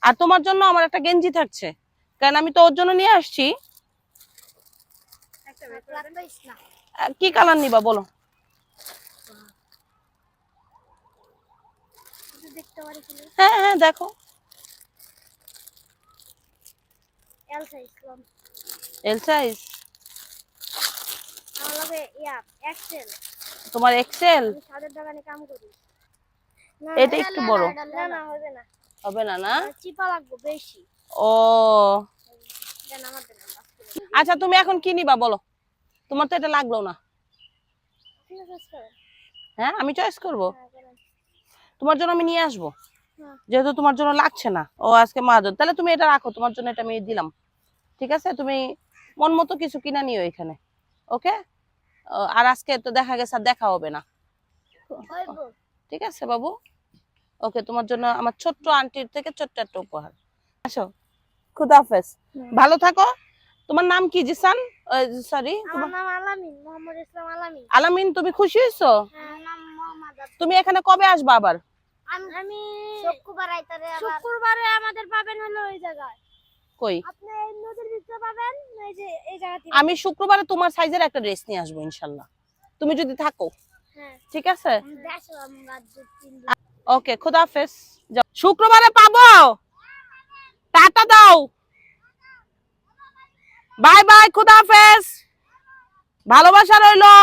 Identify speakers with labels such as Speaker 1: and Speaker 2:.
Speaker 1: আর তোমার জন্য আমার একটা গেঞ্জি থাকছে, কারণ আমি তো ওর জন্য নিয়ে আসছি। কি কালার নিবা বলো? হ্যাঁ হ্যাঁ দেখো। এল সাইজ তোমার এক্সেল? এটা একটু বড় হবে না? না চিপা লাগবে বেশি। ও আচ্ছা তুমি এখন কি নিবা বলো? তোমার তো এটা লাগলো না। হ্যাঁ আমি চয়েস করব, তোমার জন্য আমি নিয়ে আসবো, যেহেতু তোমার জন্য লাগছে না। ও আজকে মাজন, তাহলে তুমি এটা রাখো, তোমার জন্য এটা আমি দিলাম। ঠিক আছে, তুমি মন মতো কিছু কিনা নিও এখানে। ওকে, আর আজকে তো দেখা গেছে আর দেখা হবে না। ঠিক আছে বাবু, ওকে, তোমার জন্য আমার ছোট্ট আন্টির থেকে ছোট্ট একটা উপহার। আসো, খুদা হাফেজ, ভালো থাকো। তোমার নাম কি? জিসান, সরি
Speaker 2: আমার নাম আলামিন, মোহাম্মদ ইসলাম আলামিন।
Speaker 1: আলামিন, তুমি খুশি হইছো?
Speaker 2: আমার নাম মোহাম্মদ।
Speaker 1: তুমি এখানে কবে আসবা আবার?
Speaker 2: আমি শুক্রবার আইতারে। শুক্রবারে আমাদের পাবেন হলো ওই জায়গায়।
Speaker 1: কই?
Speaker 2: আপনি এই নদীর ভিতরে পাবেন, এই যে এই জায়গাতে।
Speaker 1: আমি শুক্রবারে তোমার সাইজের একটা ড্রেস নিয়ে আসবো ইনশাআল্লাহ, তুমি যদি থাকো।
Speaker 2: হ্যাঁ
Speaker 1: ঠিক আছে,
Speaker 2: আমরা
Speaker 1: ওকে, খুদা হাফেজ। শুক্রবারে পাবো, টাটা দাও, বাই বাই, খুদা হাফেজ, ভালোবাসা রইলো।